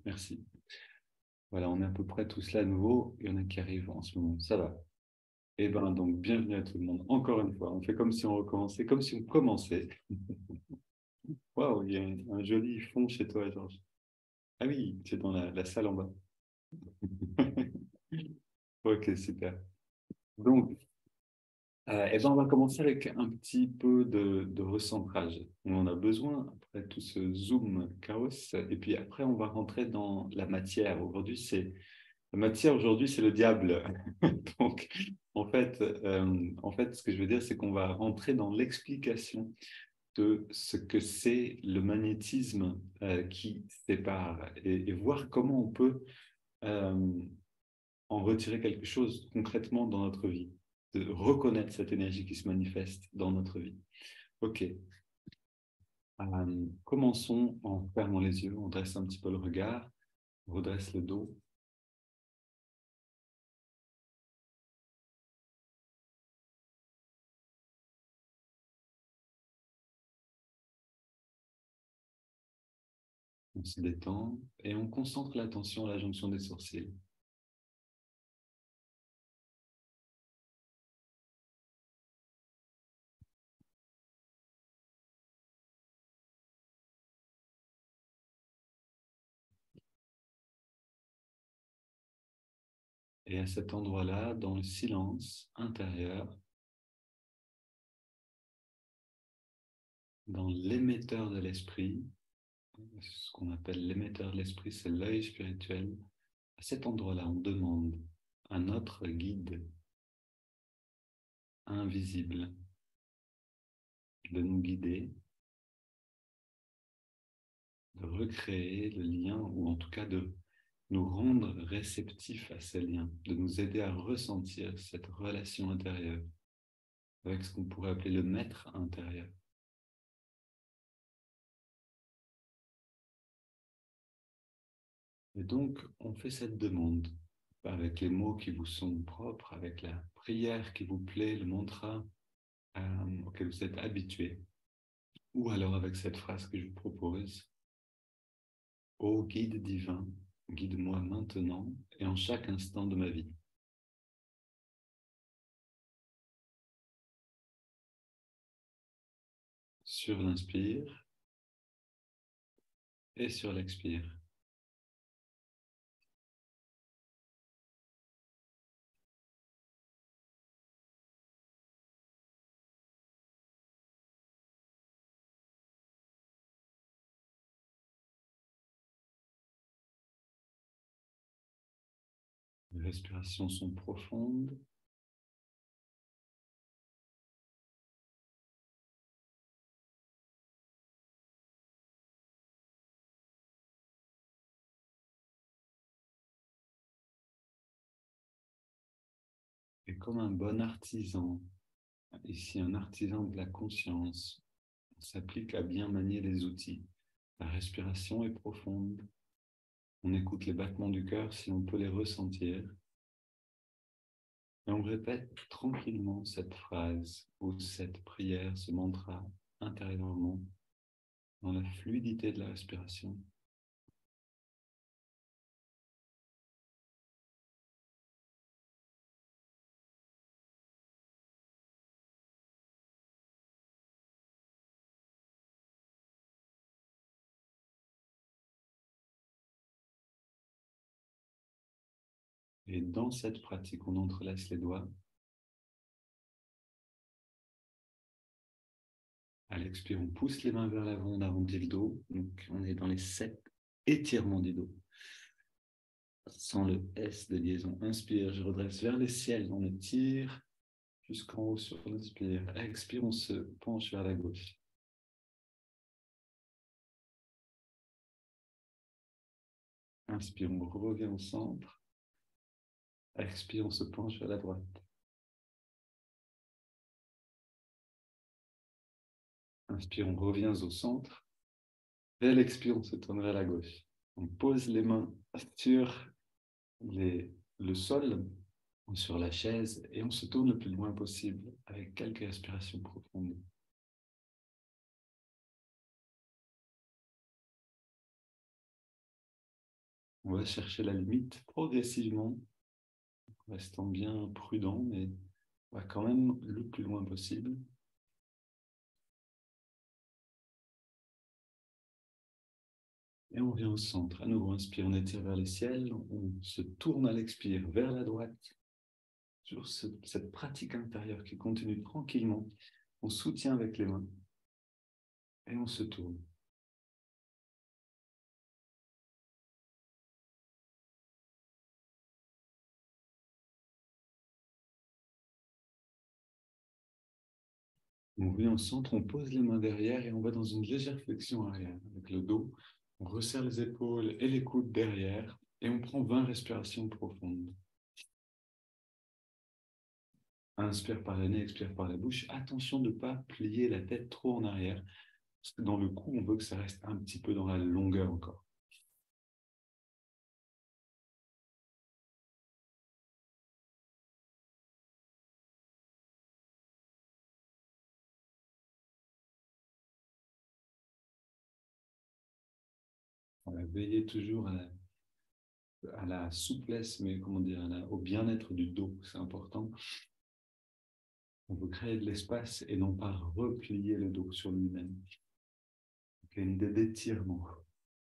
Merci. Voilà, on est à peu près tous là à nouveau. Il y en a qui arrivent en ce moment. Ça va. Eh bien, donc, bienvenue à tout le monde. Encore une fois, on fait comme si on recommençait, comme si on commençait. Waouh, il y a un joli fond chez toi, Georges. Ah oui, c'est dans la salle en bas. Ok, super. Donc, eh ben, on va commencer avec un petit peu de recentrage. On en a besoin après tout ce zoom chaos. Et puis après, on va rentrer dans la matière. La matière aujourd'hui, c'est le diable. Donc, en fait, ce que je veux dire, c'est qu'on va rentrer dans l'explication de ce que c'est le magnétisme qui sépare et voir comment on peut euh, en retirer quelque chose concrètement dans notre vie, de reconnaître cette énergie qui se manifeste dans notre vie. Ok, commençons en fermant les yeux, on dresse un petit peu le regard, on redresse le dos. On se détend et on concentre l'attention à la jonction des sourcils. Et à cet endroit-là, dans le silence intérieur, dans l'émetteur de l'esprit, ce qu'on appelle l'émetteur de l'esprit, c'est l'œil spirituel. À cet endroit-là, on demande à notre guide invisible de nous guider, de recréer le lien, ou en tout cas de nous rendre réceptifs à ces liens, de nous aider à ressentir cette relation intérieure avec ce qu'on pourrait appeler le maître intérieur. Et donc, on fait cette demande avec les mots qui vous sont propres, avec la prière qui vous plaît, le mantra auquel vous êtes habitué, ou alors avec cette phrase que je vous propose: Ô guide divin, guide-moi maintenant et en chaque instant de ma vie. Sur l'inspire et sur l'expire. Les respirations sont profondes. Et comme un bon artisan, ici un artisan de la conscience, on s'applique à bien manier les outils. La respiration est profonde. On écoute les battements du cœur si on peut les ressentir. Et on répète tranquillement cette phrase ou cette prière, ce mantra intérieurement dans la fluidité de la respiration. Et dans cette pratique, on entrelace les doigts. À l'expire, on pousse les mains vers l'avant, on arrondit le dos. Donc, on est dans les 7 étirements du dos. Sans le S de liaison. Inspire, je redresse vers le ciel, on étire jusqu'en haut sur l'inspire. Expire, on se penche vers la gauche. Inspire, on revient au centre. Expire, on se penche vers la droite. Inspire, on revient au centre. Et l'expire, on se tourne vers la gauche. On pose les mains sur le sol, sur la chaise, et on se tourne le plus loin possible avec quelques respirations profondes. On va chercher la limite progressivement, restant bien prudent, mais on va quand même le plus loin possible. Et on vient au centre. À nouveau, inspire, on étire vers les ciels. On se tourne à l'expire vers la droite. Sur cette pratique intérieure qui continue tranquillement. On soutient avec les mains. Et on se tourne. On revient au centre, on pose les mains derrière et on va dans une légère flexion arrière. Avec le dos, on resserre les épaules et les coudes derrière et on prend 20 respirations profondes. Inspire par le nez, expire par la bouche. Attention de ne pas plier la tête trop en arrière, parce que dans le cou, on veut que ça reste un petit peu dans la longueur encore. On va veiller toujours à la souplesse, mais comment dire, au bien-être du dos, c'est important. On veut créer de l'espace et non pas replier le dos sur lui-même. Donc, il y a une idée d'étirement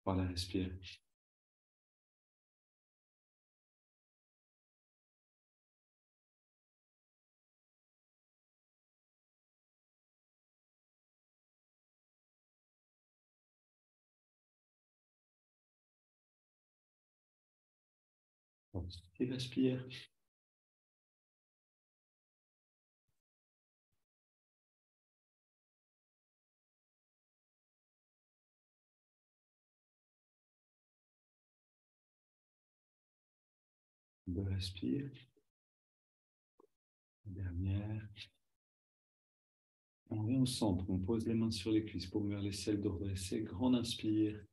par la respiration. Et respire. Respire. Dernière. On vient au centre, on pose les mains sur les cuisses pour vers les ciels de redresser. Grande inspire.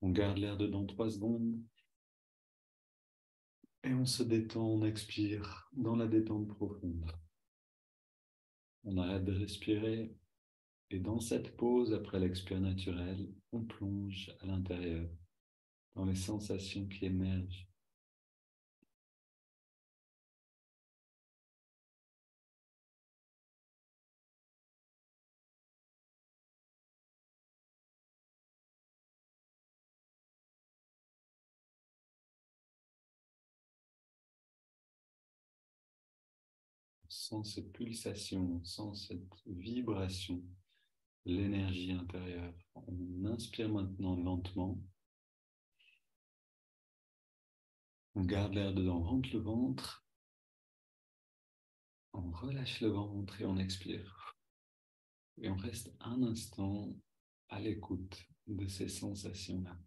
On garde l'air dedans 3 secondes. Et on se détend, on expire dans la détente profonde. On arrête de respirer. Et dans cette pause, après l'expire naturel, on plonge à l'intérieur, dans les sensations qui émergent. Sans cette pulsation, sans cette vibration, l'énergie intérieure. On inspire maintenant lentement. On garde l'air dedans, on rentre le ventre. On relâche le ventre et on expire. Et on reste un instant à l'écoute de ces sensations-là.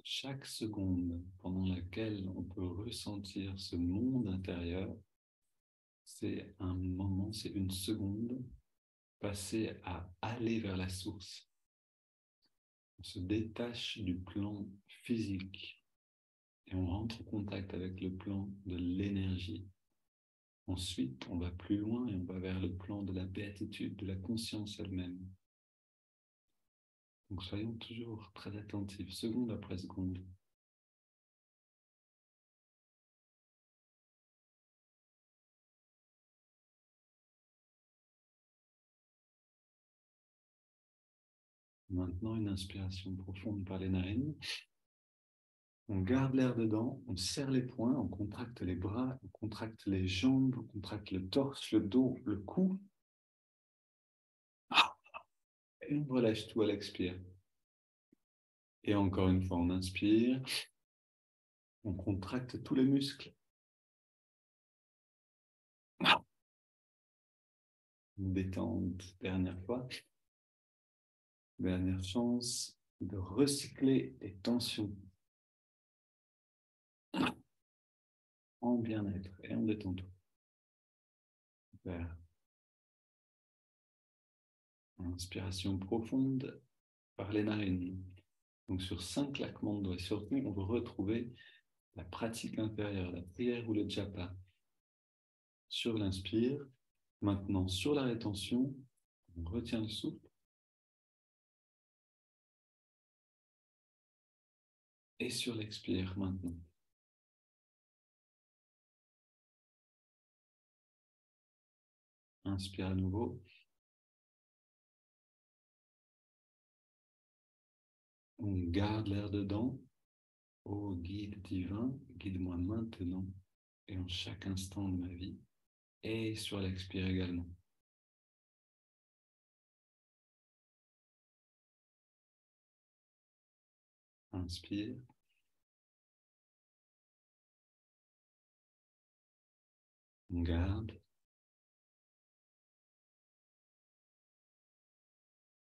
Chaque seconde pendant laquelle on peut ressentir ce monde intérieur, c'est un moment, c'est une seconde passée à aller vers la source. On se détache du plan physique et on rentre en contact avec le plan de l'énergie. Ensuite, on va plus loin et on va vers le plan de la béatitude, de la conscience elle-même. Donc soyons toujours très attentifs, seconde après seconde. Maintenant, une inspiration profonde par les narines. On garde l'air dedans, on serre les poings, on contracte les bras, on contracte les jambes, on contracte le torse, le dos, le cou. Et on relâche tout à l'expire. Et encore une fois, on inspire. On contracte tous les muscles. Une détente, dernière fois. Dernière chance de recycler les tensions en bien-être et en détente. Super. Inspiration profonde par les narines. Donc sur 5 claquements de doigts, surtout, on veut retrouver la pratique intérieure, la prière ou le japa. Sur l'inspire, Maintenant, sur la rétention, on retient le souffle. Et sur l'expire maintenant. Inspire à nouveau. On garde l'air dedans. Ô guide divin, guide-moi maintenant et en chaque instant de ma vie. Et sur l'expire également. Inspire. On garde.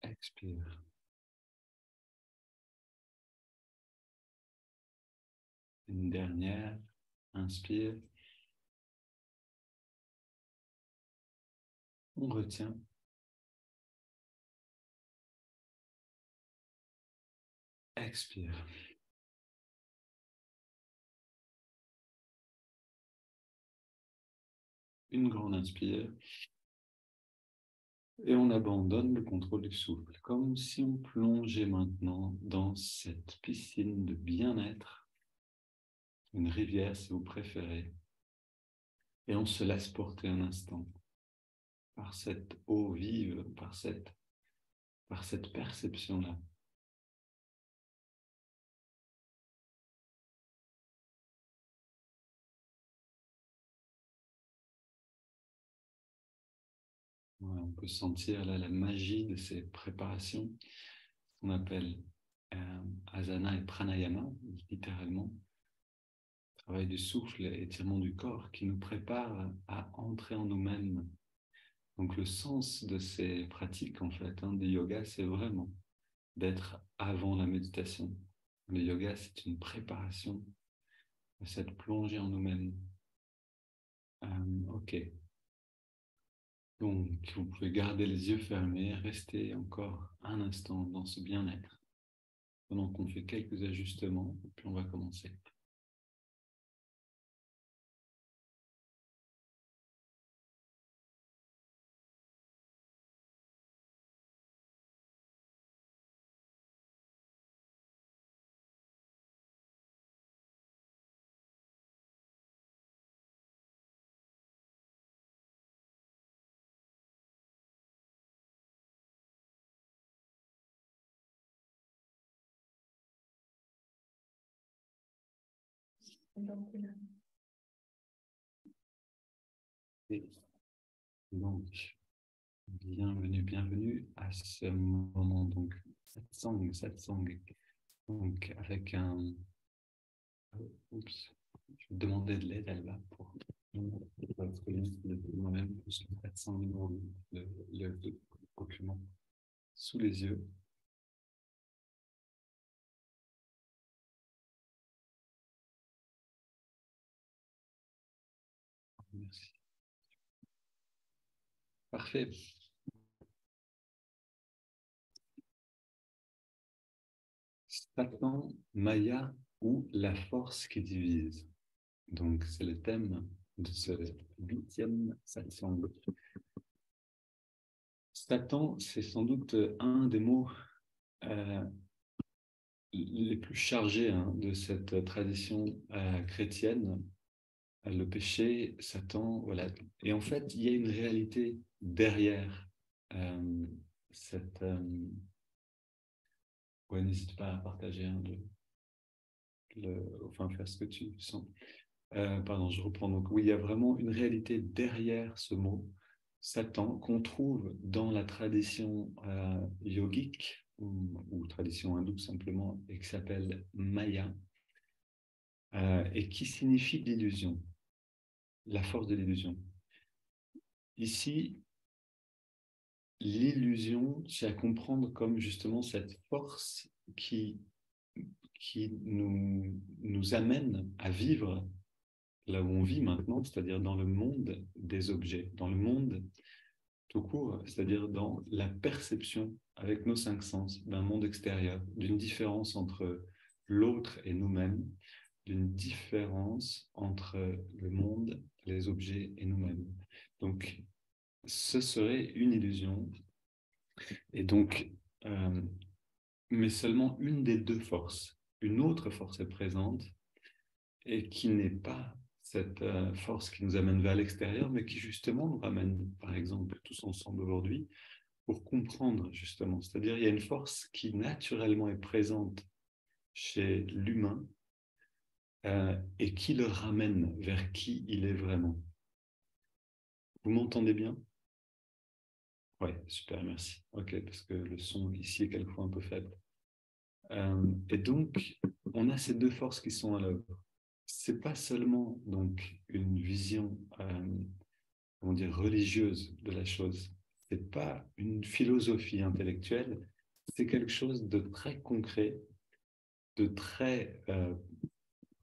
Expire. Une dernière. Inspire. On retient. Expire. Une grande inspire. Et on abandonne le contrôle du souffle, comme si on plongeait maintenant dans cette piscine de bien-être, une rivière si vous préférez, et on se laisse porter un instant par cette eau vive, par cette perception-là. Ouais, on peut sentir là la magie de ces préparations, qu'on appelle asana et pranayama, littéralement, travail du souffle et étirement du corps, qui nous prépare à entrer en nous-mêmes. Donc le sens de ces pratiques, en fait, de yoga, c'est vraiment d'être avant la méditation. Le yoga, c'est une préparation à cette plongée en nous-mêmes. Ok. Donc, vous pouvez garder les yeux fermés, rester encore un instant dans ce bien-être pendant qu'on fait quelques ajustements, puis on va commencer. Et donc, bienvenue à ce moment, donc, satsang, donc avec un... Oups, je vais demander de l'aide, elle va pour moi-même, plus le satsang numéro 8, le document sous les yeux. Merci. Parfait. Satan, Maya ou la force qui divise. Donc, c'est le thème de ce 8e satsang. Satan, c'est sans doute un des mots euh, les plus chargés de cette tradition chrétienne. Le péché, Satan, voilà. Et en fait, il y a une réalité derrière euh, cette... ouais, n'hésite pas à partager enfin, faire ce que tu sens. Pardon, je reprends. Donc, oui, il y a vraiment une réalité derrière ce mot, Satan, qu'on trouve dans la tradition yogique ou tradition hindoue simplement, et qui s'appelle Maya, et qui signifie l'illusion, la force de l'illusion. Ici, l'illusion, c'est à comprendre comme justement cette force qui nous amène à vivre là où on vit maintenant, c'est-à-dire dans le monde des objets, dans le monde tout court, c'est-à-dire dans la perception avec nos 5 sens d'un monde extérieur, d'une différence entre l'autre et nous-mêmes, d'une différence entre le monde, les objets et nous-mêmes. Donc, ce serait une illusion. Et donc, mais seulement une des deux forces. Une autre force est présente et qui n'est pas cette force qui nous amène vers l'extérieur, mais qui justement nous ramène, par exemple, tous ensemble aujourd'hui, pour comprendre justement. C'est-à-dire, il y a une force qui naturellement est présente chez l'humain et qui le ramène vers qui il est vraiment. Vous m'entendez bien? Oui, super, merci. Ok, parce que le son ici est quelquefois un peu faible. Et donc, on a ces deux forces qui sont à l'œuvre. C'est pas seulement donc une vision, comment dire, religieuse de la chose. C'est pas une philosophie intellectuelle. C'est quelque chose de très concret, de très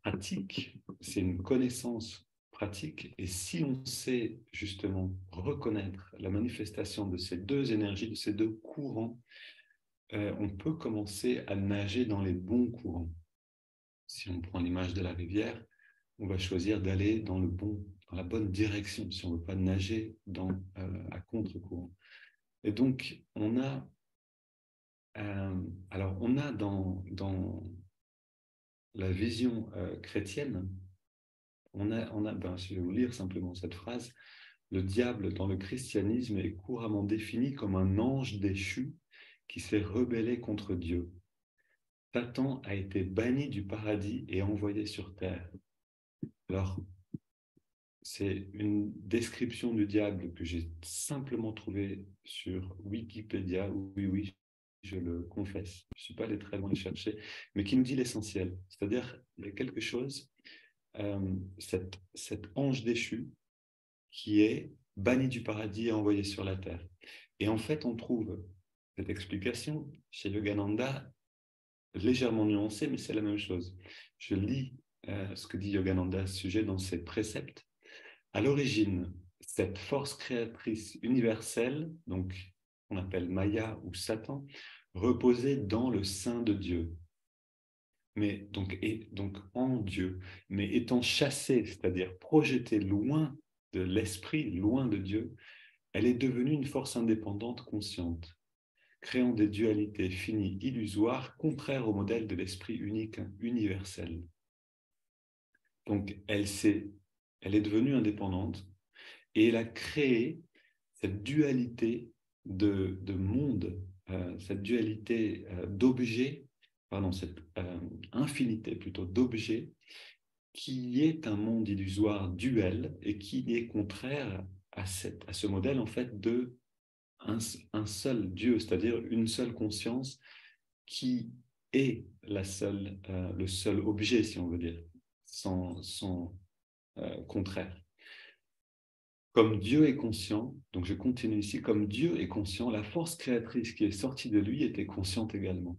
pratique. C'est une connaissance pratique. Et si on sait justement reconnaître la manifestation de ces deux énergies, de ces deux courants, on peut commencer à nager dans les bons courants. Si on prend l'image de la rivière, on va choisir d'aller dans la bonne direction, si on ne veut pas nager à contre-courant. Et donc, on a dans la vision chrétienne, je vais vous lire simplement cette phrase, le diable dans le christianisme est couramment défini comme un ange déchu qui s'est rebellé contre Dieu. Satan a été banni du paradis et envoyé sur terre. Alors, c'est une description du diable que j'ai simplement trouvée sur Wikipédia. Oui, je le confesse. Je ne suis pas allé très loin le chercher, mais qui nous dit l'essentiel. C'est-à-dire, il y a quelque chose, cet ange déchu qui est banni du paradis et envoyé sur la terre. Et en fait, on trouve cette explication chez Yogananda légèrement nuancée, mais c'est la même chose. Je lis ce que dit Yogananda à ce sujet dans ses préceptes. À l'origine, cette force créatrice universelle, donc qu'on appelle Maya ou Satan, reposait dans le sein de Dieu, donc en Dieu, mais étant chassée, c'est-à-dire projetée loin de l'esprit, loin de Dieu, elle est devenue une force indépendante consciente, créant des dualités finies, illusoires, contraires au modèle de l'esprit unique universel. Donc elle est devenue indépendante, et elle a créé cette dualité de monde, cette dualité d'objets, pardon, cette infinité plutôt d'objets, qui est un monde illusoire duel et qui est contraire à ce modèle en fait de un seul Dieu, c'est-à-dire une seule conscience qui est le seul objet, si on veut dire, sans contraire. Comme Dieu est conscient, donc je continue ici, comme Dieu est conscient, la force créatrice qui est sortie de lui était consciente également.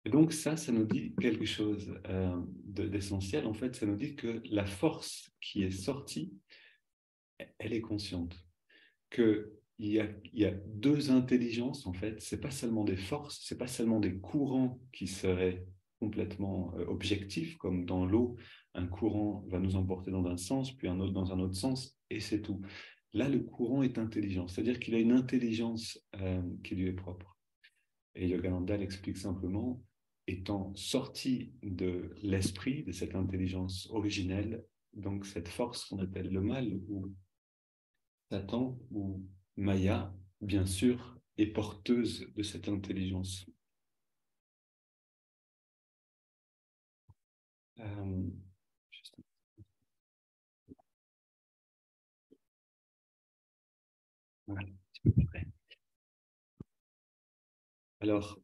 Et donc ça nous dit quelque chose d'essentiel. En fait, ça nous dit que la force qui est sortie, elle est consciente. Qu'il y a deux intelligences, en fait. Ce n'est pas seulement des forces, ce n'est pas seulement des courants qui seraient complètement objectifs, comme dans l'eau, un courant va nous emporter dans un sens, puis un autre dans un autre sens, et c'est tout. Là, le courant est intelligent, c'est-à-dire qu'il a une intelligence qui lui est propre. Et Yogananda l'explique simplement, étant sorti de l'esprit, de cette intelligence originelle, donc cette force qu'on appelle le mal, ou Satan, ou Maya, bien sûr, est porteuse de cette intelligence. Juste... Voilà, un petit peu près. Alors,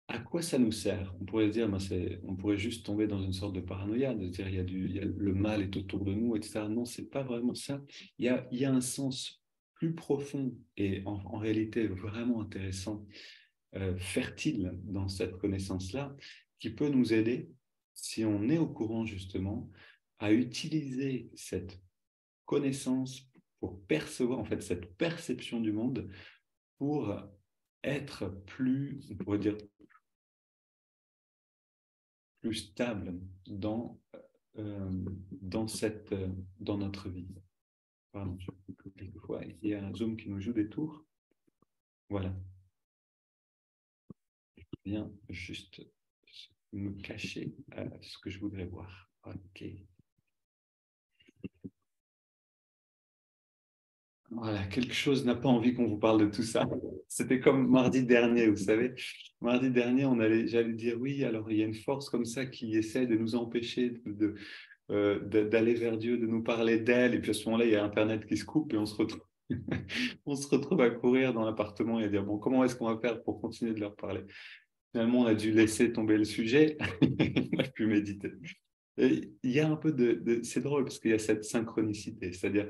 à quoi ça nous sert? On pourrait se dire, on pourrait juste tomber dans une sorte de paranoïa, de se dire le mal est autour de nous, etc. Non, c'est pas vraiment ça. Il y a un sens plus profond et en réalité vraiment intéressant, fertile dans cette connaissance-là, qui peut nous aider, si on est au courant justement, à utiliser cette connaissance pour percevoir, en fait, cette perception du monde pour être plus, on pourrait dire, plus stable dans, dans notre vie. Pardon, je coupe quelquefois. Il y a un Zoom qui nous joue des tours. Voilà. Je viens juste me cacher ce que je voudrais voir. OK. Voilà, quelque chose n'a pas envie qu'on vous parle de tout ça. C'était comme mardi dernier, vous savez. Mardi dernier, j'allais dire oui, alors il y a une force comme ça qui essaie de nous empêcher d'aller vers Dieu, de nous parler d'elle. Et puis à ce moment-là, il y a Internet qui se coupe et on se retrouve, on se retrouve à courir dans l'appartement et à dire, bon, comment est-ce qu'on va faire pour continuer de leur parler? Finalement, on a dû laisser tomber le sujet. On a pu méditer. Et il y a un peu c'est drôle parce qu'il y a cette synchronicité. C'est-à-dire,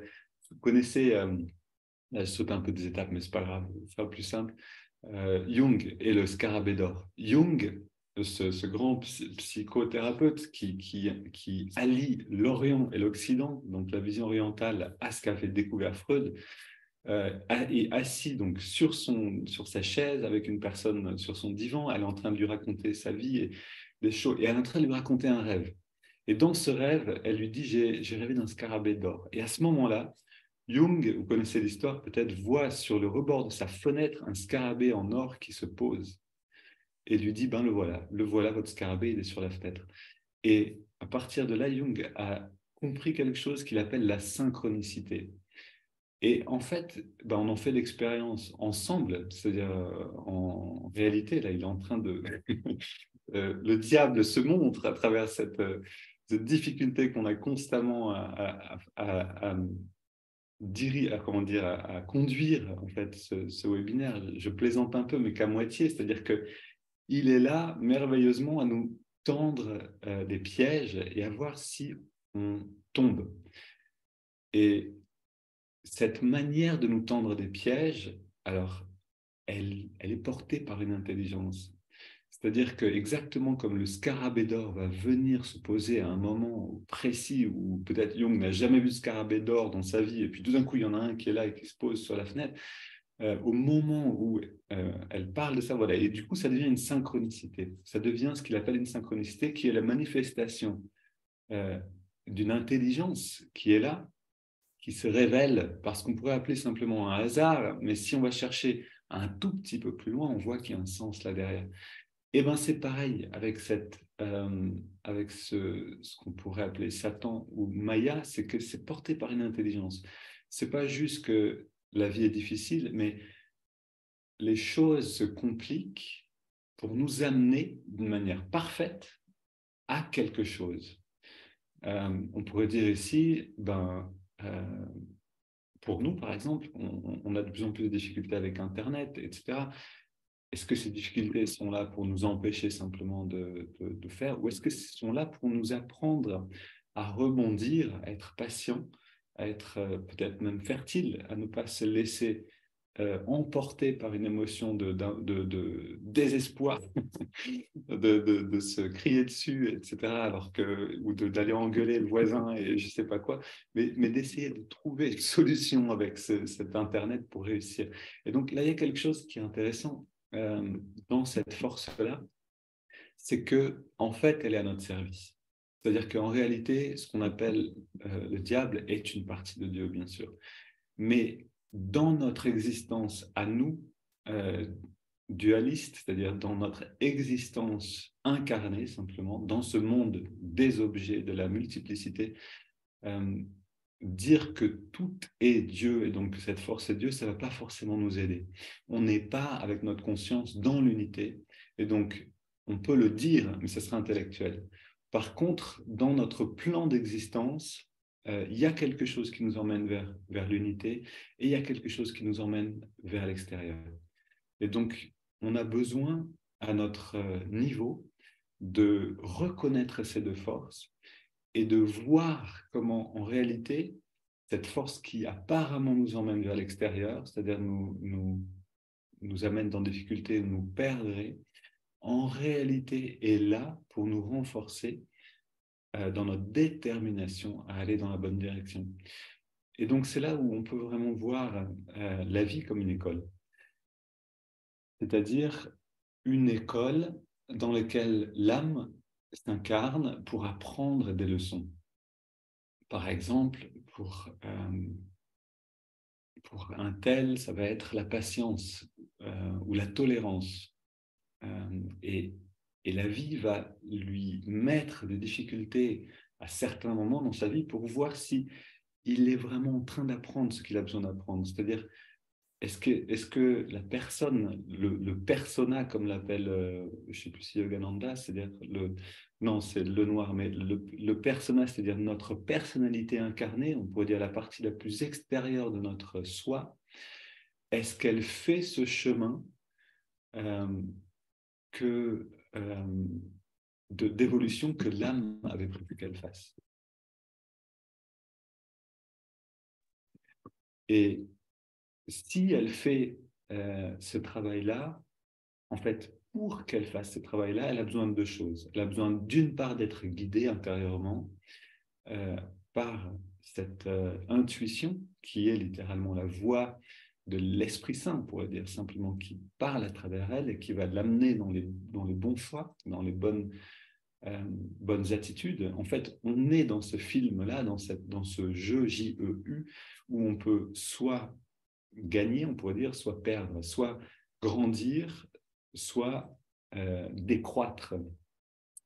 vous connaissez, là, je saute un peu des étapes, mais c'est pas grave, c'est pas plus simple. Jung et le scarabée d'or. Jung, ce grand psychothérapeute qui allie l'Orient et l'Occident, donc la vision orientale, à ce qu'avait découvert Freud, est assis donc sur sa chaise avec une personne sur son divan. Elle est en train de lui raconter sa vie et des choses, et elle est en train de lui raconter un rêve. Et dans ce rêve, elle lui dit, j'ai rêvé d'un scarabée d'or. Et à ce moment-là, Jung, vous connaissez l'histoire peut-être, voit sur le rebord de sa fenêtre un scarabée en or qui se pose et lui dit, ben le voilà, votre scarabée, il est sur la fenêtre. Et à partir de là, Jung a compris quelque chose qu'il appelle la synchronicité. Et en fait, ben on en fait l'expérience ensemble, c'est-à-dire en réalité, là, il est en train de... le diable se montre à travers cette difficulté qu'on a constamment à conduire en fait ce webinaire. Je plaisante un peu, mais qu'à moitié, c'est-à-dire qu'il est là merveilleusement à nous tendre des pièges et à voir si on tombe. Et cette manière de nous tendre des pièges, alors, elle est portée par une intelligence. C'est-à-dire que exactement comme le scarabée d'or va venir se poser à un moment précis où peut-être Jung n'a jamais vu de scarabée d'or dans sa vie, et puis tout d'un coup, il y en a un qui est là et qui se pose sur la fenêtre, au moment où elle parle de ça, voilà, et du coup, ça devient une synchronicité. Ça devient ce qu'il appelle une synchronicité, qui est la manifestation d'une intelligence qui est là, qui se révèle par ce qu'on pourrait appeler simplement un hasard, mais si on va chercher un tout petit peu plus loin, on voit qu'il y a un sens là derrière. Et bien c'est pareil avec avec ce qu'on pourrait appeler Satan ou Maya, c'est que c'est porté par une intelligence. C'est pas juste que la vie est difficile, mais les choses se compliquent pour nous amener d'une manière parfaite à quelque chose. On pourrait dire ici, pour nous, par exemple, on a de plus en plus de difficultés avec Internet, etc. Est-ce que ces difficultés sont là pour nous empêcher simplement de faire, ou est-ce qu'elles sont là pour nous apprendre à rebondir, à être patient, à être peut-être même fertile, à ne pas se laisser emporter par une émotion de désespoir, de se crier dessus, etc., ou d'aller engueuler le voisin et je ne sais pas quoi, mais d'essayer de trouver une solution avec cet Internet pour réussir. Et donc là, il y a quelque chose qui est intéressant dans cette force-là, c'est que en fait, elle est à notre service. C'est-à-dire qu'en réalité, ce qu'on appelle le diable est une partie de Dieu, bien sûr. Mais dans notre existence à nous, dualiste, c'est-à-dire dans notre existence incarnée simplement, dans ce monde des objets, de la multiplicité, dire que tout est Dieu et donc que cette force est Dieu, ça ne va pas forcément nous aider. On n'est pas avec notre conscience dans l'unité et donc on peut le dire, mais ça sera intellectuel. Par contre, dans notre plan d'existence, il y a quelque chose qui nous emmène vers l'unité et il y a quelque chose qui nous emmène vers l'extérieur. Et donc, on a besoin, à notre niveau, de reconnaître ces deux forces et de voir comment, en réalité, cette force qui apparemment nous emmène vers l'extérieur, c'est-à-dire nous amène dans des difficultés, nous perdrait, en réalité est là pour nous renforcer dans notre détermination à aller dans la bonne direction. Et donc, c'est là où on peut vraiment voir la vie comme une école. C'est-à-dire une école dans laquelle l'âme s'incarne pour apprendre des leçons. Par exemple, pour un tel, ça va être la patience ou la tolérance. Et, et la vie va lui mettre des difficultés à certains moments dans sa vie pour voir si il est vraiment en train d'apprendre ce qu'il a besoin d'apprendre. C'est-à-dire, est-ce que la personne, le persona, comme l'appelle, je ne sais plus si Yogananda, c'est-à-dire non, c'est le noir, mais le persona, c'est-à-dire notre personnalité incarnée, on pourrait dire la partie la plus extérieure de notre soi, est-ce qu'elle fait ce chemin euh, que, d'évolution que l'âme avait prévu qu'elle fasse? Et si elle fait ce travail-là, en fait, pour qu'elle fasse ce travail-là, elle a besoin de deux choses. Elle a besoin d'une part d'être guidée intérieurement euh, par cette intuition qui est littéralement la voix de l'Esprit Saint, on pourrait dire simplement, qui parle à travers elle et qui va l'amener dans les bons choix, dans les bonnes attitudes. En fait, on est dans ce film-là, dans ce jeu JEU, où on peut soit gagner, on pourrait dire, soit perdre, soit grandir, soit décroître,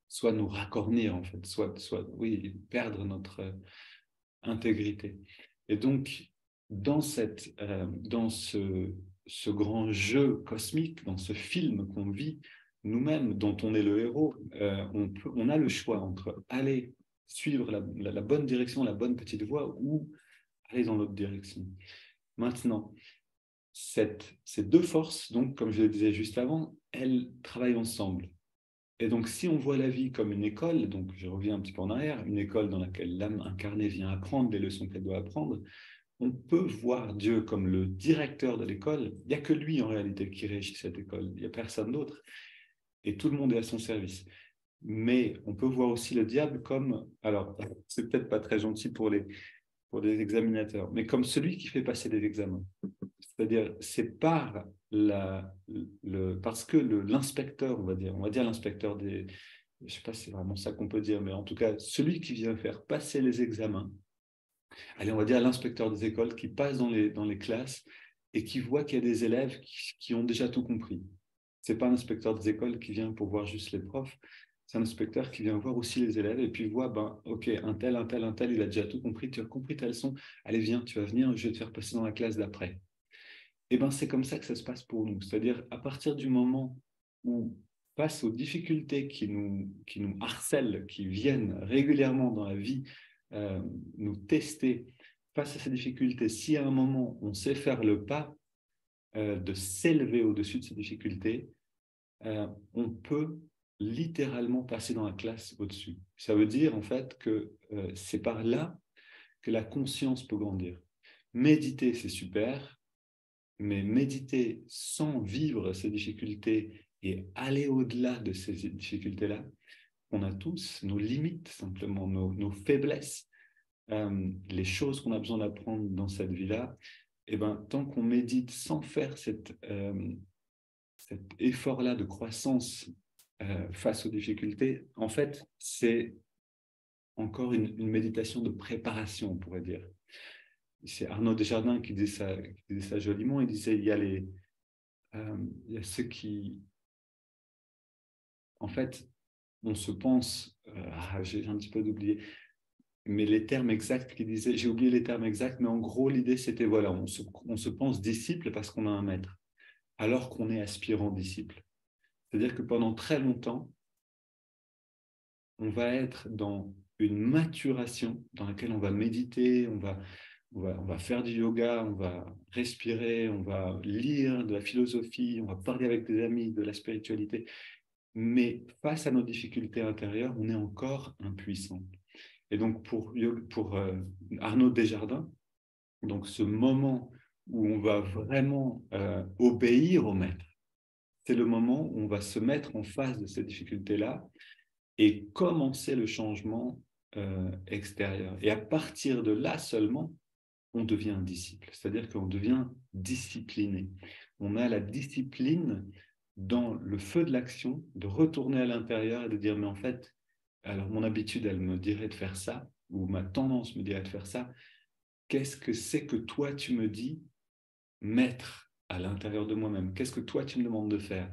soit nous racornir, en fait, soit oui, perdre notre intégrité. Et donc, dans ce grand jeu cosmique, dans ce film qu'on vit nous-mêmes, dont on est le héros, on a le choix entre aller suivre la bonne direction, la bonne petite voie, ou aller dans l'autre direction. Maintenant, ces deux forces, donc, comme je le disais juste avant, elles travaillent ensemble. Et donc, si on voit la vie comme une école, donc je reviens un petit peu en arrière, une école dans laquelle l'âme incarnée vient apprendre les leçons qu'elle doit apprendre, on peut voir Dieu comme le directeur de l'école. Il n'y a que lui, en réalité, qui régit cette école. Il n'y a personne d'autre. Et tout le monde est à son service. Mais on peut voir aussi le diable comme, alors, c'est peut-être pas très gentil pour les examinateurs, mais comme celui qui fait passer des examens. C'est-à-dire, c'est parce que l'inspecteur, on va dire l'inspecteur des, je ne sais pas si c'est vraiment ça qu'on peut dire, mais en tout cas, celui qui vient faire passer les examens, allez, on va dire l'inspecteur des écoles qui passe dans les classes et qui voit qu'il y a des élèves qui ont déjà tout compris. Ce n'est pas un inspecteur des écoles qui vient pour voir juste les profs, c'est un inspecteur qui vient voir aussi les élèves et puis voit, ben, ok, un tel, il a déjà tout compris, tu as compris ta leçon, allez, viens, tu vas venir, je vais te faire passer dans la classe d'après. Et ben, c'est comme ça que ça se passe pour nous. C'est-à-dire, à partir du moment où, face aux difficultés qui nous harcèlent, qui viennent régulièrement dans la vie, nous tester, face à ces difficultés, si à un moment on sait faire le pas de s'élever au-dessus de ces difficultés, on peut littéralement passer dans la classe au-dessus. Ça veut dire en fait que c'est par là que la conscience peut grandir. Méditer, c'est super, mais méditer sans vivre ces difficultés et aller au-delà de ces difficultés-là, on a tous nos limites, simplement nos faiblesses, les choses qu'on a besoin d'apprendre dans cette vie-là, et ben, tant qu'on médite sans faire cet effort-là de croissance face aux difficultés, en fait, c'est encore une méditation de préparation, on pourrait dire. C'est Arnaud Desjardins qui disait ça joliment. Il disait il y a ceux qui, en fait, on se pense, j'ai un petit peu oublié, mais les termes exacts qu'il disait, j'ai oublié les termes exacts, mais en gros, l'idée, c'était, voilà, on se pense disciple parce qu'on a un maître, alors qu'on est aspirant disciple. C'est-à-dire que pendant très longtemps, on va être dans une maturation dans laquelle on va méditer, on va faire du yoga, on va respirer, on va lire de la philosophie, on va parler avec des amis de la spiritualité. Mais face à nos difficultés intérieures, on est encore impuissant. Et donc, pour Arnaud Desjardins, donc ce moment où on va vraiment obéir au maître, c'est le moment où on va se mettre en face de ces difficultés-là et commencer le changement extérieur. Et à partir de là seulement, on devient un disciple, c'est-à-dire qu'on devient discipliné. On a la discipline dans le feu de l'action, de retourner à l'intérieur et de dire, mais en fait, alors mon habitude, elle me dirait de faire ça, ou ma tendance me dirait de faire ça. Qu'est-ce que c'est que toi, tu me dis mettre à l'intérieur de moi-même? Qu'est-ce que toi, tu me demandes de faire?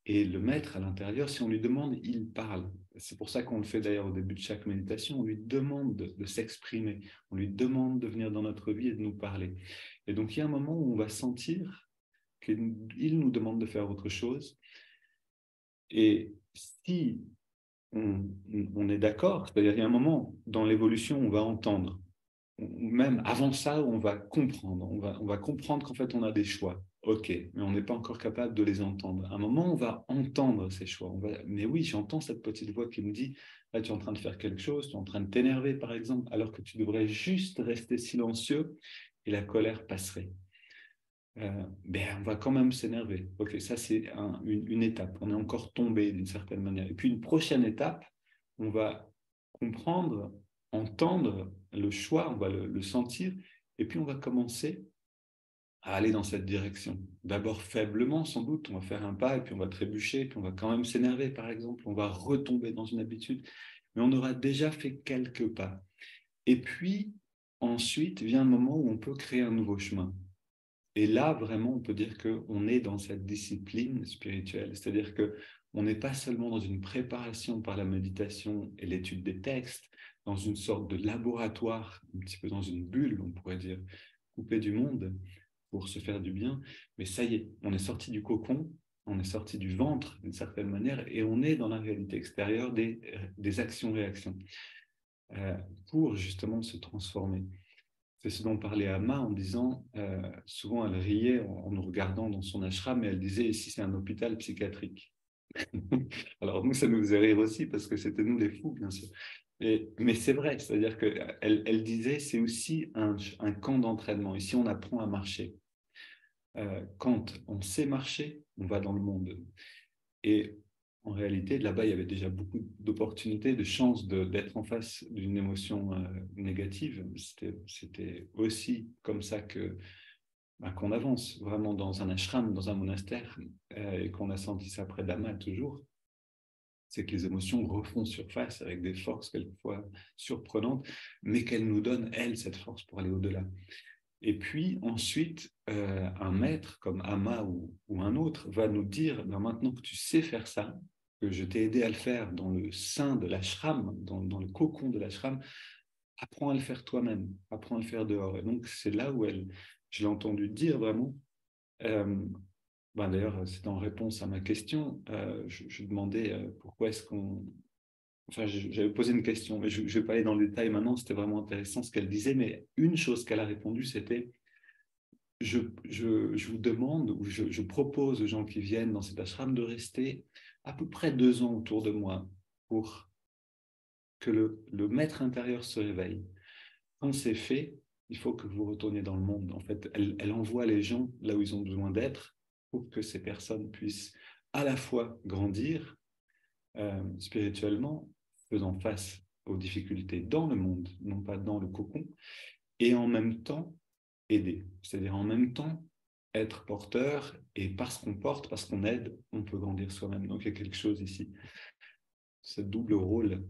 Et le maître à l'intérieur, si on lui demande, il parle. C'est pour ça qu'on le fait d'ailleurs au début de chaque méditation. On lui demande de s'exprimer. On lui demande de venir dans notre vie et de nous parler. Et donc, il y a un moment où on va sentir qu'il nous demande de faire autre chose. Et si on est d'accord, c'est-à-dire qu'il y a un moment dans l'évolution où on va entendre, même avant ça, on va comprendre. On va comprendre qu'en fait, on a des choix. OK, mais on n'est pas encore capable de les entendre. À un moment, on va entendre ces choix. Mais oui, j'entends cette petite voix qui me dit, là, tu es en train de faire quelque chose, tu es en train de t'énerver, par exemple, alors que tu devrais juste rester silencieux et la colère passerait. On va quand même s'énerver. OK, ça, c'est une étape. On est encore tombé d'une certaine manière. Et puis, une prochaine étape, on va comprendre, entendre le choix, on va le sentir, et puis on va commencer à aller dans cette direction. D'abord faiblement, sans doute, on va faire un pas, et puis on va trébucher, puis on va quand même s'énerver, par exemple, on va retomber dans une habitude, mais on aura déjà fait quelques pas. Et puis, ensuite, vient un moment où on peut créer un nouveau chemin. Et là, vraiment, on peut dire qu'on est dans cette discipline spirituelle, c'est-à-dire qu'on n'est pas seulement dans une préparation par la méditation et l'étude des textes, dans une sorte de laboratoire, un petit peu dans une bulle, on pourrait dire, coupé du monde pour se faire du bien, mais ça y est, on est sorti du cocon, on est sorti du ventre d'une certaine manière, et on est dans la réalité extérieure des actions-réactions pour justement se transformer. C'est ce dont parlait Amma en disant, souvent elle riait en nous regardant dans son ashram, et elle disait, ici c'est un hôpital psychiatrique. Alors nous, ça nous faisait rire aussi, parce que c'était nous les fous, bien sûr. Mais c'est vrai, c'est-à-dire qu'elle disait, c'est aussi un camp d'entraînement. Ici, on apprend à marcher. Quand on sait marcher, on va dans le monde. Et en réalité, là-bas, il y avait déjà beaucoup d'opportunités, de chances d'être en face d'une émotion négative. C'était aussi comme ça qu'on avance vraiment dans un ashram, dans un monastère, et qu'on a senti ça près d'Ama toujours. C'est que les émotions refont surface avec des forces quelquefois surprenantes, mais qu'elles nous donnent, elles, cette force pour aller au-delà. Et puis ensuite, un maître comme Ama ou un autre va nous dire, ben, maintenant que tu sais faire ça, que je t'ai aidé à le faire dans le sein de l'ashram, dans le cocon de l'ashram, apprends à le faire toi-même, apprends à le faire dehors. Et donc c'est là où je l'ai entendu dire vraiment. D'ailleurs, c'est en réponse à ma question, je demandais pourquoi est-ce qu'on... Enfin, j'avais posé une question, mais je ne vais pas aller dans le détail maintenant, c'était vraiment intéressant ce qu'elle disait, mais une chose qu'elle a répondu, c'était je vous demande ou je propose aux gens qui viennent dans cet ashram de rester à peu près 2 ans autour de moi pour que le maître intérieur se réveille. Quand c'est fait, il faut que vous retourniez dans le monde. En fait, elle envoie les gens là où ils ont besoin d'être pour que ces personnes puissent à la fois grandir spirituellement, faisant face aux difficultés dans le monde, non pas dans le cocon, et en même temps aider. C'est-à-dire en même temps être porteur, et parce qu'on porte, parce qu'on aide, on peut grandir soi-même. Donc il y a quelque chose ici, ce double rôle.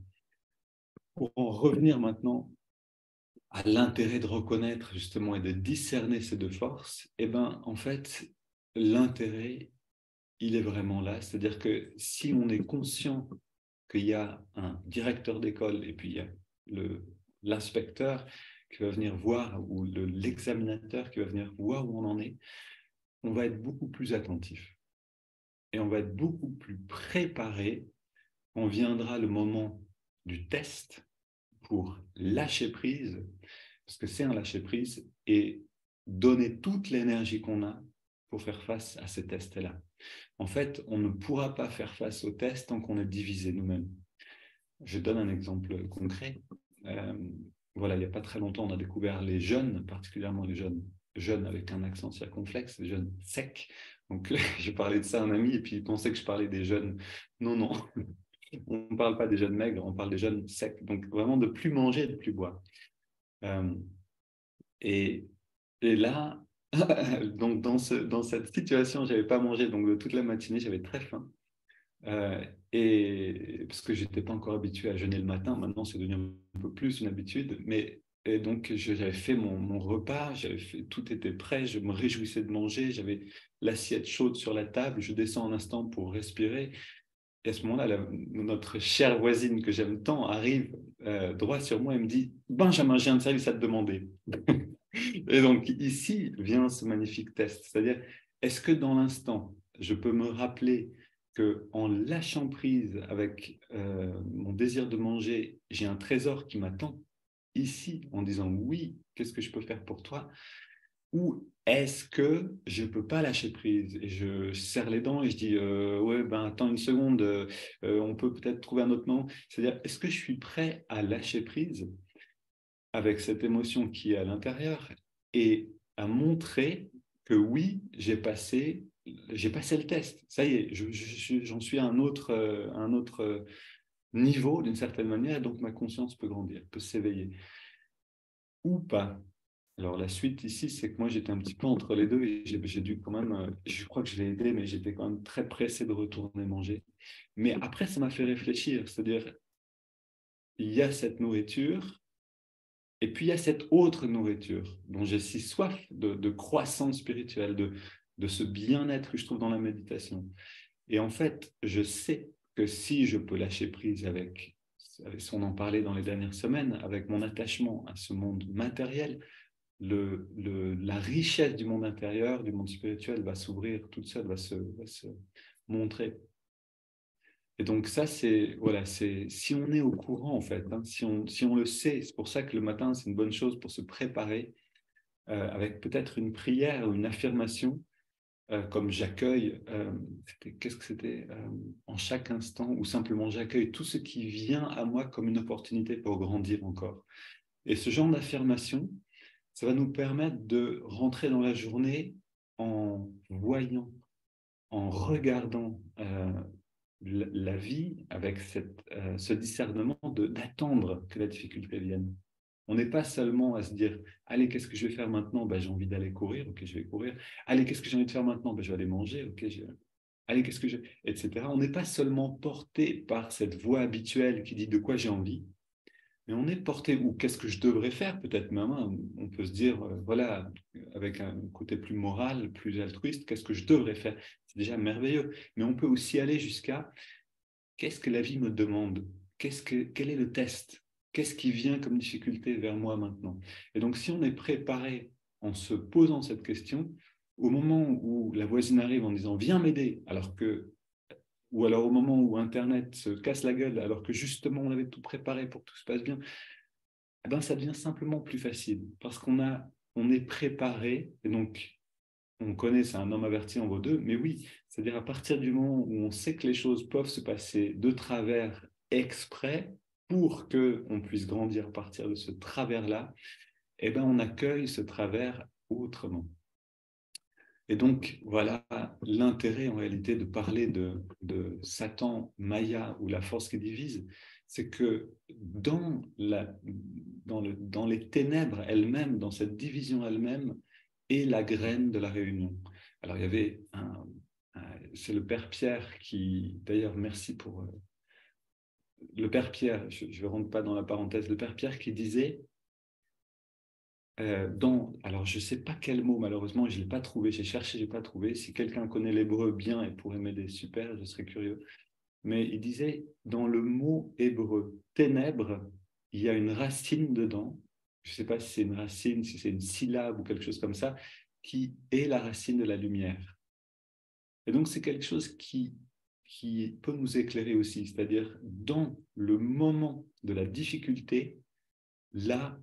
Pour en revenir maintenant à l'intérêt de reconnaître justement et de discerner ces deux forces, eh ben, en fait, l'intérêt, il est vraiment là. C'est-à-dire que si on est conscient qu'il y a un directeur d'école et puis il y a l'inspecteur qui va venir voir ou l'examinateur qui va venir voir où on en est, on va être beaucoup plus attentif et on va être beaucoup plus préparé quand viendra le moment du test pour lâcher prise, parce que c'est un lâcher prise, et donner toute l'énergie qu'on a pour faire face à ces tests-là. En fait, on ne pourra pas faire face aux tests tant qu'on est divisé nous-mêmes. Je donne un exemple concret. Voilà, il n'y a pas très longtemps, on a découvert les jeunes, particulièrement les jeunes avec un accent circonflexe, les jeunes secs. Donc, je parlais de ça à un ami et puis il pensait que je parlais des jeunes. Non, non, on ne parle pas des jeunes maigres, on parle des jeunes secs. Donc, vraiment de plus manger et de plus boire. Euh, et, et là, donc dans cette situation, je n'avais pas mangé donc, de toute la matinée, j'avais très faim. Et parce que je n'étais pas encore habitué à jeûner le matin, maintenant c'est devenu un peu plus une habitude, mais et donc j'avais fait mon repas, tout était prêt, je me réjouissais de manger, j'avais l'assiette chaude sur la table, je descends un instant pour respirer, et à ce moment-là, notre chère voisine que j'aime tant arrive droit sur moi et me dit « Benjamin, j'ai un service à te demander ». Et donc ici vient ce magnifique test, c'est-à-dire est-ce que dans l'instant, je peux me rappeler que en lâchant prise avec mon désir de manger, j'ai un trésor qui m'attend ici en disant oui, qu'est-ce que je peux faire pour toi? Ou est-ce que je ne peux pas lâcher prise et je serre les dents et je dis ouais ben attends une seconde, on peut peut-être trouver un autre moment. C'est-à-dire est-ce que je suis prêt à lâcher prise avec cette émotion qui est à l'intérieur et à montrer que oui, j'ai passé le test. Ça y est, j'en suis à un autre niveau d'une certaine manière, donc ma conscience peut grandir, peut s'éveiller. Ou pas. Alors la suite ici, c'est que moi j'étais un petit peu entre les deux et j'ai dû quand même, je crois que je l'ai aidé, mais j'étais quand même très pressé de retourner manger. Mais après, ça m'a fait réfléchir, c'est-à-dire, il y a cette nourriture, et puis il y a cette autre nourriture dont j'ai si soif de croissance spirituelle, de ce bien-être que je trouve dans la méditation. Et en fait, je sais que si je peux lâcher prise avec on en parlait dans les dernières semaines, avec mon attachement à ce monde matériel, la richesse du monde intérieur, du monde spirituel va s'ouvrir toute seule, va se montrer. Et donc ça, c'est, voilà, c'est si on est au courant, en fait, hein, si on le sait, c'est pour ça que le matin, c'est une bonne chose pour se préparer avec peut-être une prière ou une affirmation, comme j'accueille, qu'est-ce que c'était en chaque instant, ou simplement j'accueille tout ce qui vient à moi comme une opportunité pour grandir encore. Et ce genre d'affirmation, ça va nous permettre de rentrer dans la journée en voyant, en regardant la vie avec ce discernement d'attendre que la difficulté vienne. On n'est pas seulement à se dire « Allez, qu'est-ce que je vais faire maintenant ?» Ben, j'ai envie d'aller courir, ok, je vais courir. « Allez, qu'est-ce que j'ai envie de faire maintenant ?» Ben, je vais aller manger, ok, allez, qu'est-ce que je... etc. On n'est pas seulement porté par cette voix habituelle qui dit de quoi j'ai envie, mais on est porté, ou qu'est-ce que je devrais faire peut-être même, hein, on peut se dire, voilà, avec un côté plus moral, plus altruiste, qu'est-ce que je devrais faire? C'est déjà merveilleux, mais on peut aussi aller jusqu'à qu'est-ce que la vie me demande? Quel est le test? Qu'est-ce qui vient comme difficulté vers moi maintenant? Et donc, si on est préparé en se posant cette question, au moment où la voisine arrive en disant viens m'aider, alors que, ou alors au moment où Internet se casse la gueule, alors que justement on avait tout préparé pour que tout se passe bien, eh ben, ça devient simplement plus facile parce on est préparé et donc on connaît, c'est un homme averti en vaut deux, mais oui, c'est-à-dire à partir du moment où on sait que les choses peuvent se passer de travers exprès pour qu'on puisse grandir à partir de ce travers-là, eh ben, on accueille ce travers autrement. Et donc, voilà l'intérêt en réalité de parler de Satan, Maya ou la force qui divise, c'est que dans les ténèbres elles-mêmes, dans cette division elle-même, est la graine de la réunion. Alors, il y avait c'est le Père Pierre qui, d'ailleurs, merci pour le Père Pierre, je ne rentre pas dans la parenthèse, le Père Pierre qui disait alors je ne sais pas quel mot, malheureusement, je ne l'ai pas trouvé, j'ai cherché, je n'ai pas trouvé. Si quelqu'un connaît l'hébreu bien et pourrait m'aider, super, je serais curieux. Mais il disait, dans le mot hébreu, ténèbres, il y a une racine dedans, je ne sais pas si c'est une racine, si c'est une syllabe ou quelque chose comme ça, qui est la racine de la lumière. Et donc c'est quelque chose qui peut nous éclairer aussi, c'est-à-dire dans le moment de la difficulté, là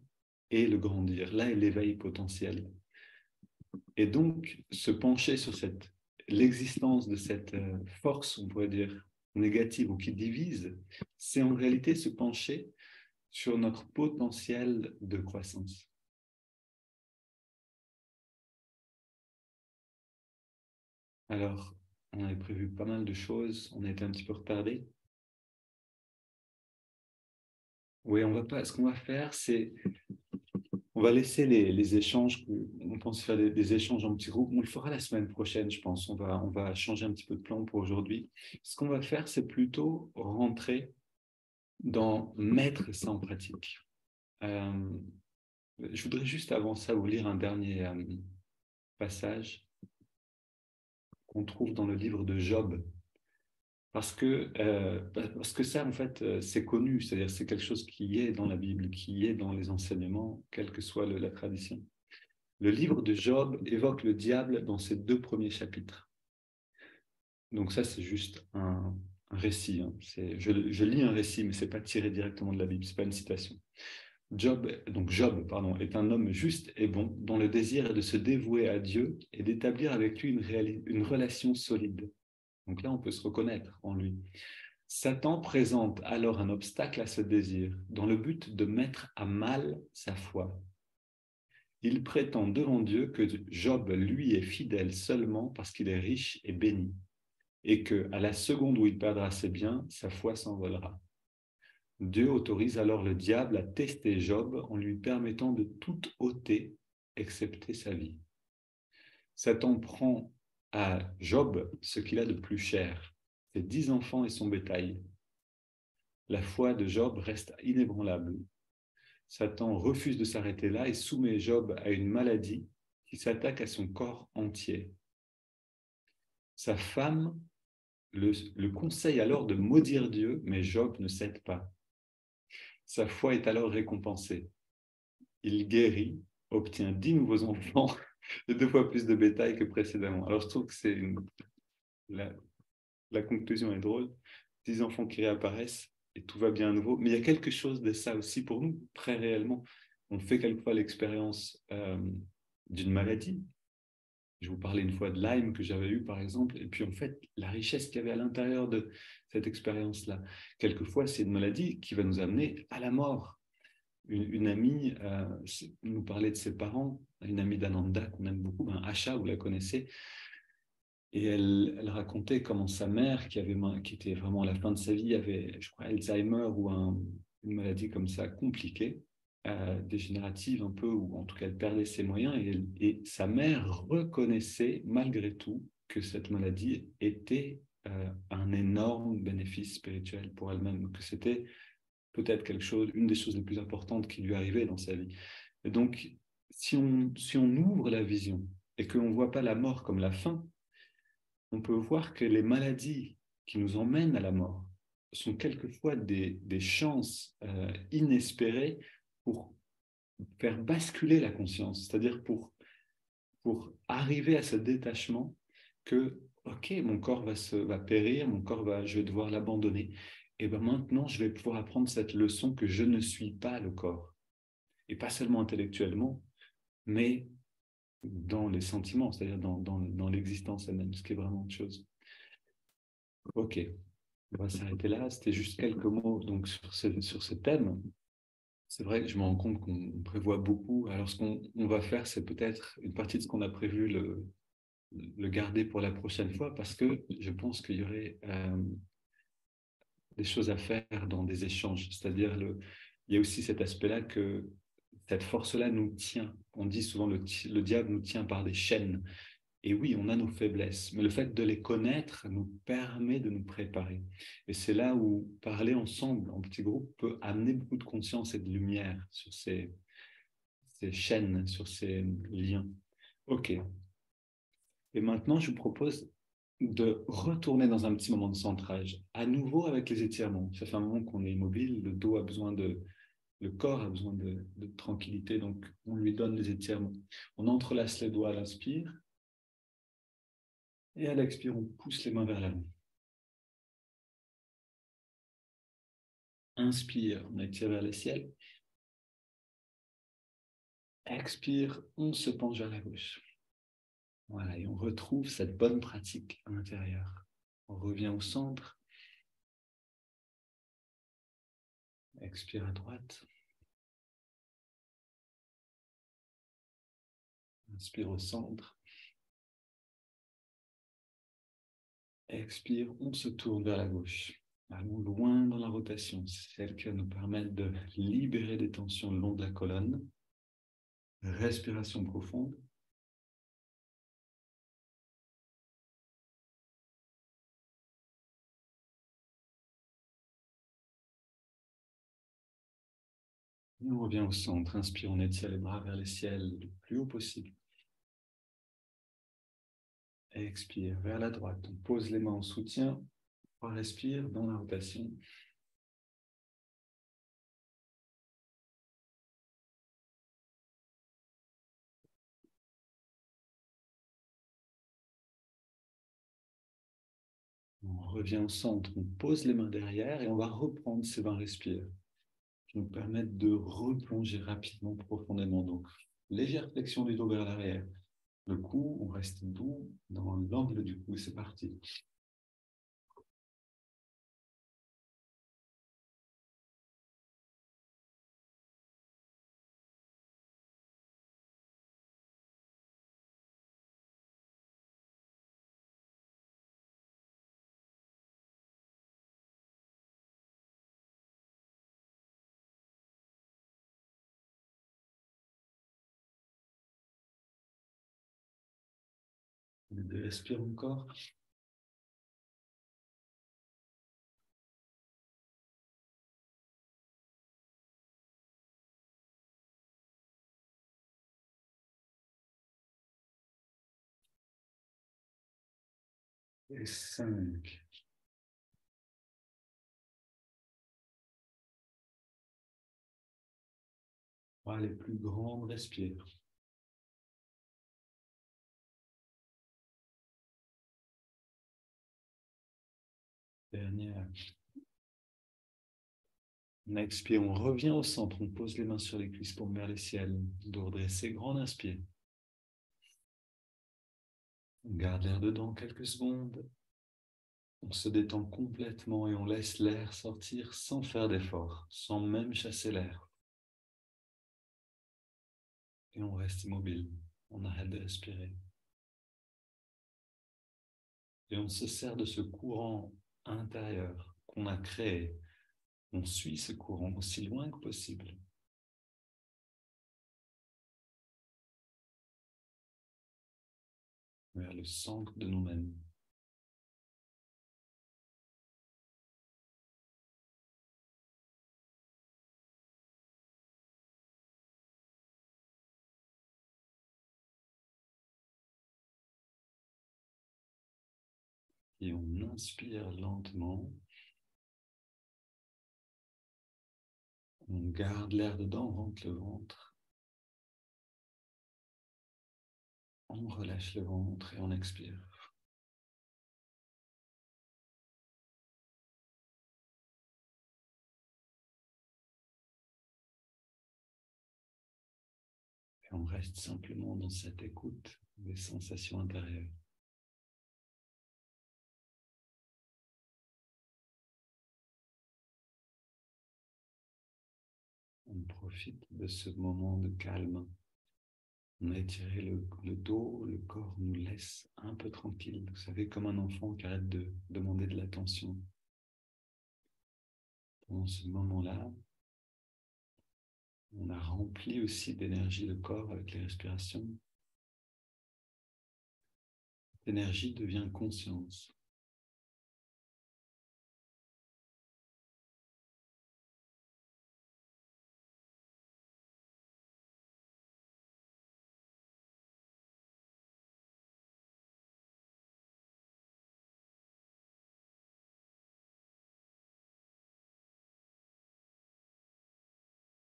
est le grandir, là est l'éveil potentiel. Et donc, se pencher sur l'existence de cette force, on pourrait dire, négative ou qui divise, c'est en réalité se pencher sur notre potentiel de croissance. Alors, on avait prévu pas mal de choses, on a été un petit peu retardé. Oui, on va pas, ce qu'on va faire, c'est on va laisser les échanges, on pense faire des échanges en petits groupes. On le fera la semaine prochaine, je pense. On va changer un petit peu de plan pour aujourd'hui. Ce qu'on va faire, c'est plutôt rentrer dans mettre ça en pratique. Je voudrais juste avant ça vous lire un dernier passage qu'on trouve dans le livre de Job. Parce que ça, en fait, c'est connu, c'est-à-dire c'est quelque chose qui est dans la Bible, qui est dans les enseignements, quelle que soit la tradition. Le livre de Job évoque le diable dans ses 2 premiers chapitres. Donc ça, c'est juste un récit. Hein. Je lis un récit, mais ce n'est pas tiré directement de la Bible, ce n'est pas une citation. Job, est un homme juste et bon, dont le désir est de se dévouer à Dieu et d'établir avec lui une relation solide. Donc là, on peut se reconnaître en lui. Satan présente alors un obstacle à ce désir, dans le but de mettre à mal sa foi. Il prétend devant Dieu que Job, lui, est fidèle seulement parce qu'il est riche et béni, et qu'à la seconde où il perdra ses biens, sa foi s'envolera. Dieu autorise alors le diable à tester Job en lui permettant de tout ôter, excepté sa vie. Satan prend à Job ce qu'il a de plus cher, ses 10 enfants et son bétail. La foi de Job reste inébranlable. Satan refuse de s'arrêter là et soumet Job à une maladie qui s'attaque à son corps entier. Sa femme le conseille alors de maudire Dieu, mais Job ne cède pas. Sa foi est alors récompensée. Il guérit, obtient 10 nouveaux enfants et 2 fois plus de bétail que précédemment. Alors je trouve que la conclusion est drôle. 10 enfants qui réapparaissent et tout va bien à nouveau. Mais il y a quelque chose de ça aussi pour nous, très réellement. On fait quelquefois l'expérience d'une maladie. Je vous parlais une fois de Lyme que j'avais eu, par exemple, et puis en fait, la richesse qu'il y avait à l'intérieur de cette expérience-là. Quelquefois, c'est une maladie qui va nous amener à la mort. Une amie nous parlait de ses parents, une amie d'Ananda qu'on aime beaucoup, Asha, vous la connaissez, et elle racontait comment sa mère, qui était vraiment à la fin de sa vie, avait, je crois, Alzheimer ou une maladie comme ça compliquée, dégénérative un peu, ou en tout cas elle perdait ses moyens, et sa mère reconnaissait malgré tout que cette maladie était un énorme bénéfice spirituel pour elle-même, que c'était peut-être une des choses les plus importantes qui lui arrivait dans sa vie. Et donc, si on ouvre la vision et qu'on ne voit pas la mort comme la fin, on peut voir que les maladies qui nous emmènent à la mort sont quelquefois des chances inespérées pour faire basculer la conscience, c'est-à-dire pour arriver à ce détachement que, ok, mon corps va périr, je vais devoir l'abandonner. Et bien maintenant, je vais pouvoir apprendre cette leçon que je ne suis pas le corps. Et pas seulement intellectuellement, mais dans les sentiments, c'est-à-dire dans l'existence elle-même, ce qui est vraiment autre chose. Ok, on va s'arrêter là. C'était juste quelques mots donc, sur ce thème. C'est vrai que je me rends compte qu'on prévoit beaucoup. Alors, ce qu'on va faire, c'est peut-être une partie de ce qu'on a prévu, le garder pour la prochaine fois, parce que je pense qu'il y aurait des choses à faire dans des échanges. C'est-à-dire, il y a aussi cet aspect-là que cette force-là nous tient. On dit souvent le diable nous tient par des chaînes. Et oui, on a nos faiblesses, mais le fait de les connaître nous permet de nous préparer. Et c'est là où parler ensemble, en petit groupe, peut amener beaucoup de conscience et de lumière sur ces chaînes, sur ces liens. OK. Et maintenant, je vous propose de retourner dans un petit moment de centrage, à nouveau avec les étirements. Ça fait un moment qu'on est immobile, le corps a besoin de tranquillité, donc on lui donne des étirements. On entrelace les doigts à l'inspire, et à l'expire, on pousse les mains vers l'avant. Inspire, on étire vers le ciel. Expire, on se penche vers la gauche. Voilà, et on retrouve cette bonne pratique à l'intérieur. On revient au centre. Expire à droite. Inspire au centre. Expire, on se tourne vers la gauche. Allons loin dans la rotation. C'est celle qui va nous permettre de libérer des tensions le long de la colonne. Respiration profonde. Et on revient au centre. Inspire, on étire les bras vers les ciels le plus haut possible. Expire vers la droite. On pose les mains en soutien. On respire dans la rotation. On revient au centre. On pose les mains derrière et on va reprendre ces 20 respires qui nous permettent de replonger rapidement, profondément. Donc, légère flexion du dos vers l'arrière. Le cou, on reste doux dans l'angle du cou. C'est parti. Respire encore. Et 5. Les plus grandes respires. Dernière. On expire, on revient au centre, on pose les mains sur les cuisses pour vers les ciels. Dos redressé, grand inspire. On garde l'air dedans quelques secondes. On se détend complètement et on laisse l'air sortir sans faire d'effort, sans même chasser l'air. Et on reste immobile. On arrête de respirer. Et on se sert de ce courant intérieur qu'on a créé. On suit ce courant aussi loin que possible. Vers le centre de nous-mêmes. Et on inspire lentement. On garde l'air dedans, on rentre le ventre. On relâche le ventre et on expire. Et on reste simplement dans cette écoute des sensations intérieures. On profite de ce moment de calme. On a étiré le dos, le corps nous laisse un peu tranquille. Vous savez, comme un enfant qui arrête de demander de l'attention. Pendant ce moment-là, on a rempli aussi d'énergie le corps avec les respirations. L'énergie devient conscience.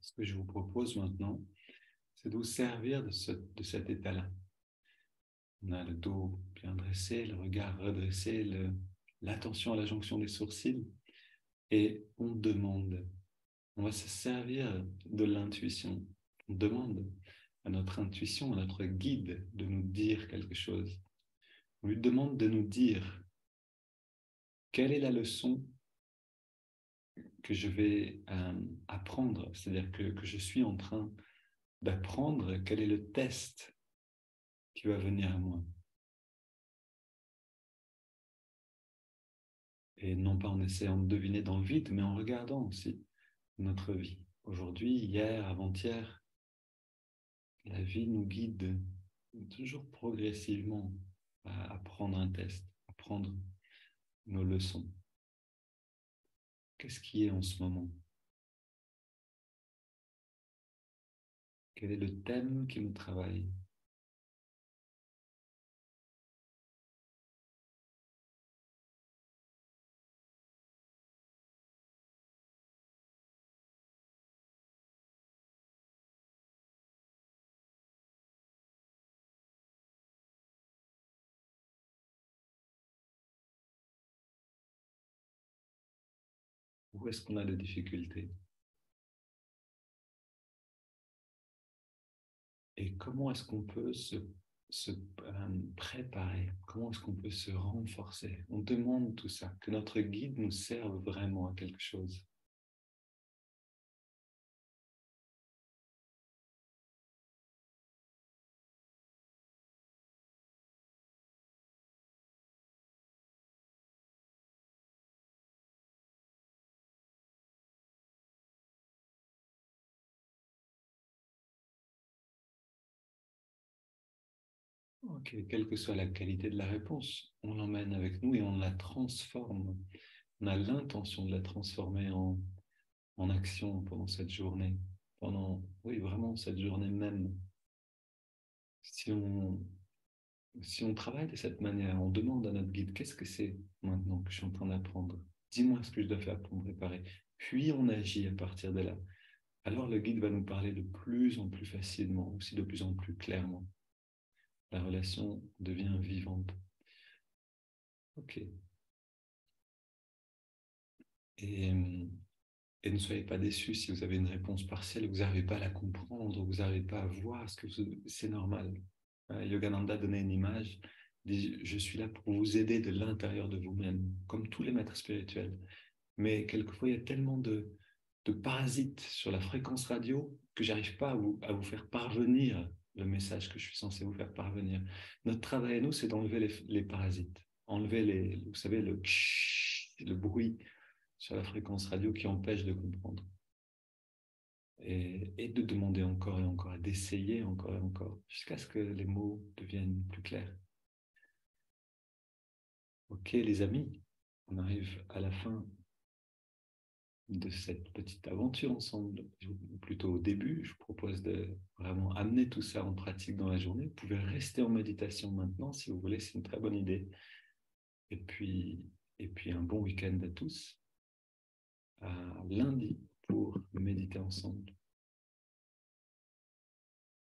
Ce que je vous propose maintenant, c'est de vous servir de cet état-là. On a le dos bien dressé, le regard redressé, l'attention à la jonction des sourcils et on demande. On va se servir de l'intuition. On demande à notre intuition, à notre guide de nous dire quelque chose. On lui demande de nous dire quelle est la leçon que je vais apprendre, c'est-à-dire que je suis en train d'apprendre, quel est le test qui va venir à moi. Et non pas en essayant de deviner dans le vide, mais en regardant aussi notre vie. Aujourd'hui, hier, avant-hier, la vie nous guide toujours progressivement à apprendre un test, à prendre nos leçons. Qu'est-ce qui est en ce moment? Quel est le thème qui nous travaille? Où est-ce qu'on a des difficultés? Et comment est-ce qu'on peut préparer? Comment est-ce qu'on peut se renforcer? On demande tout ça, que notre guide nous serve vraiment à quelque chose. Ok, quelle que soit la qualité de la réponse, on l'emmène avec nous et on la transforme. On a l'intention de la transformer en action pendant cette journée, pendant, oui, vraiment cette journée même. Si on, si on travaille de cette manière, on demande à notre guide, qu'est-ce que c'est maintenant que je suis en train d'apprendre? Dis-moi ce que je dois faire pour me préparer. Puis on agit à partir de là. Alors le guide va nous parler de plus en plus facilement, aussi de plus en plus clairement. La relation devient vivante. Ok. Et, et ne soyez pas déçus si vous avez une réponse partielle, vous n'arrivez pas à la comprendre, vous n'arrivez pas à voir ce que c'est normal. Yogananda donnait une image, il dit, je suis là pour vous aider de l'intérieur de vous-même, comme tous les maîtres spirituels. Mais quelquefois, il y a tellement de parasites sur la fréquence radio que j'arrive pas à vous faire parvenir le message que je suis censé vous faire parvenir. Notre travail à nous, c'est d'enlever les parasites, enlever vous savez, le bruit sur la fréquence radio qui empêche de comprendre. Et de demander encore et encore, et d'essayer encore et encore, jusqu'à ce que les mots deviennent plus clairs. Ok, les amis, on arrive à la fin de cette petite aventure ensemble, ou plutôt au début. Je vous propose de vraiment amener tout ça en pratique dans la journée. Vous pouvez rester en méditation maintenant si vous voulez, c'est une très bonne idée. Et puis, et puis un bon week-end à tous. À lundi pour méditer ensemble.